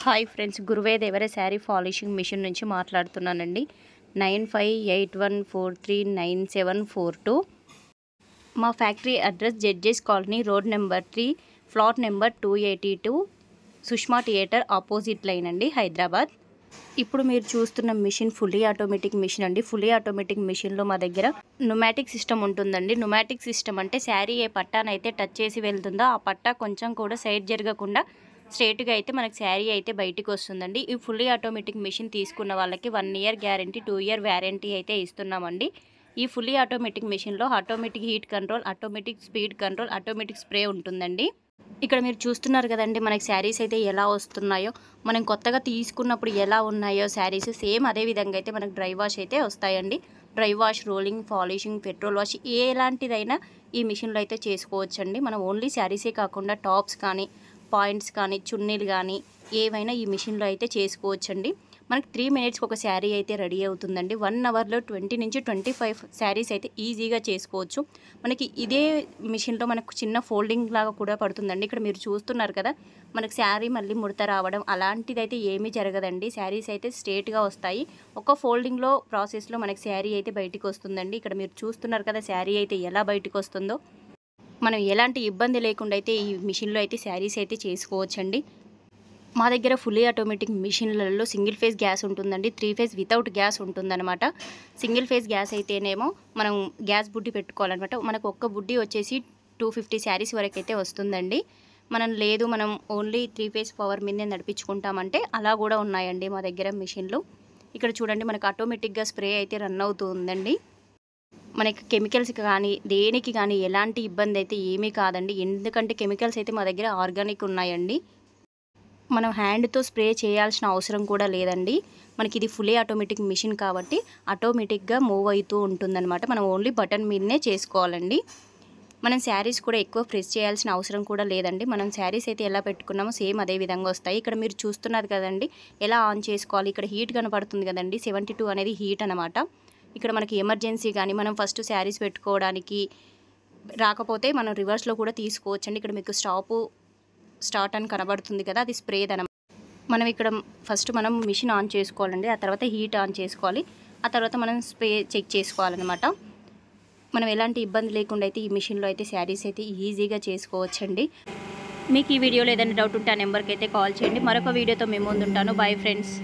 Hi friends, గురువే దేవర sari polishing machine నుంచి మాట్లాడుతున్నానండి. 9581439742. మా factory address judges colony, road number 3, flat number 282, Sushma theatre opposite line అండి, హైదరాబాద్. ఇప్పుడు మీరు చూస్తున్న మిషన్ ఫుల్లీ ఆటోమేటిక్ మిషన్ అండి. ఫుల్లీ ఆటోమేటిక్ మిషన్లో మా దగ్గర న్యూమాటిక్ సిస్టమ్ ఉంటుందండి. న్యూమాటిక్ సిస్టమ్ అంటే శారీ ఏ పట్టానైతే టచ్ చేసి వెళ్తుందో ఆ పట్టా కొంచెం కూడా సైడ్ జరగకుండా స్ట్రేట్గా అయితే మనకి శారీ అయితే బయటికి వస్తుందండి. ఈ ఫుల్లీ ఆటోమేటిక్ మిషన్ తీసుకున్న వాళ్ళకి 1 ఇయర్ గ్యారంటీ, 2 ఇయర్ వ్యారంటీ అయితే ఇస్తున్నామండి. ఈ ఫుల్లీ ఆటోమేటిక్ మిషన్లో automatic heat control, automatic speed control, automatic spray ఉంటుందండి. ఇక్కడ మీరు చూస్తున్నారు కదండి, మనకి శారీస్ అయితే ఎలా వస్తున్నాయో, మనం కొత్తగా తీసుకున్నప్పుడు ఎలా ఉన్నాయో శారీస్ సేమ్ అదే విధంగా అయితే మనకు డ్రై వాష్ అయితే వస్తాయండి. Dry wash, rolling, polishing, petrol wash ఎలాంటిదైనా ఈ మిషన్లో అయితే చేసుకోవచ్చండి. మనం ఓన్లీ శారీసే కాకుండా టాప్స్ కానీ, పాయింట్స్ కానీ, చున్నీలు కానీ ఏవైనా ఈ మిషన్లో అయితే చేసుకోవచ్చండి. మనకి 3 మినిట్స్కి ఒక శారీ అయితే రెడీ అవుతుందండి. 1 అవర్లో 20 నుంచి 25 శారీస్ అయితే ఈజీగా చేసుకోవచ్చు. మనకి ఇదే మిషన్లో మనకు చిన్న ఫోల్డింగ్ లాగా కూడా పడుతుందండి. ఇక్కడ మీరు చూస్తున్నారు కదా, మనకి శారీ మళ్ళీ ముడత రావడం అలాంటిది అయితే ఏమీ జరగదండి. శారీస్ అయితే స్ట్రేట్గా వస్తాయి. ఒక ఫోల్డింగ్లో ప్రాసెస్లో మనకి శారీ అయితే బయటికి వస్తుందండి. ఇక్కడ మీరు చూస్తున్నారు కదా, శారీ అయితే ఎలా బయటికి వస్తుందో. మనం ఎలాంటి ఇబ్బంది లేకుండా అయితే ఈ మిషన్లో అయితే శారీస్ అయితే చేసుకోవచ్చండి. మా దగ్గర ఫుల్లీ ఆటోమేటిక్ మిషన్లలో సింగిల్ ఫేజ్ గ్యాస్ ఉంటుందండి, 3 ఫేజ్ వితౌట్ గ్యాస్ ఉంటుందన్నమాట. సింగిల్ ఫేజ్ గ్యాస్ అయితేనేమో మనం గ్యాస్ బుడ్డి పెట్టుకోవాలన్నమాట. మనకు ఒక్క బుడ్డి వచ్చేసి 250 శారీస్ వరకు అయితే వస్తుందండి. మనం ఓన్లీ 3 ఫేజ్ పవర్ మీదే నడిపించుకుంటామంటే అలా కూడా ఉన్నాయండి మా దగ్గర మిషన్లు. ఇక్కడ చూడండి, మనకు ఆటోమేటిక్గా స్ప్రే అయితే రన్ అవుతూ ఉందండి. మనకి కెమికల్స్ కానీ దేనికి కానీ ఎలాంటి ఇబ్బంది అయితే ఏమీ కాదండి. ఎందుకంటే కెమికల్స్ అయితే మా దగ్గర ఆర్గానిక్ ఉన్నాయండి. మనం హ్యాండ్తో స్ప్రే చేయాల్సిన అవసరం కూడా లేదండి. మనకి ఇది ఫుల్లీ ఆటోమేటిక్ మిషన్ కాబట్టి ఆటోమేటిక్గా మూవ్ అవుతూ ఉంటుందన్నమాట. మనం ఓన్లీ బటన్ మీదనే చేసుకోవాలండి. మనం శారీస్ కూడా ఎక్కువ ప్రెస్ చేయాల్సిన అవసరం కూడా లేదండి. మనం శారీస్ అయితే ఎలా పెట్టుకున్నామో సేమ్ అదే విధంగా వస్తాయి. ఇక్కడ మీరు చూస్తున్నారు కదండి, ఎలా ఆన్ చేసుకోవాలి. ఇక్కడ హీట్ కనపడుతుంది కదండి, 72 అనేది హీట్ అనమాట. ఇక్కడ మనకి ఎమర్జెన్సీ కానీ మనం ఫస్ట్ శారీస్ పెట్టుకోవడానికి రాకపోతే మనం రివర్స్లో కూడా తీసుకోవచ్చండి. ఇక్కడ మీకు స్టార్ట్ అని కనబడుతుంది కదా, అది స్ప్రేదనమాట. మనం ఇక్కడ ఫస్ట్ మిషన్ ఆన్ చేసుకోవాలండి. ఆ తర్వాత హీట్ ఆన్ చేసుకోవాలి. ఆ తర్వాత మనం స్ప్రే చెక్ చేసుకోవాలన్నమాట. మనం ఎలాంటి ఇబ్బంది లేకుండా అయితే ఈ మిషన్లో అయితే శారీస్ అయితే ఈజీగా చేసుకోవచ్చండి. మీకు ఈ వీడియోలో ఏదైనా డౌట్ ఉంటే ఆ నెంబర్కి అయితే కాల్ చేయండి. మరొక వీడియోతో మేము ముందుంటాను. Bye friends.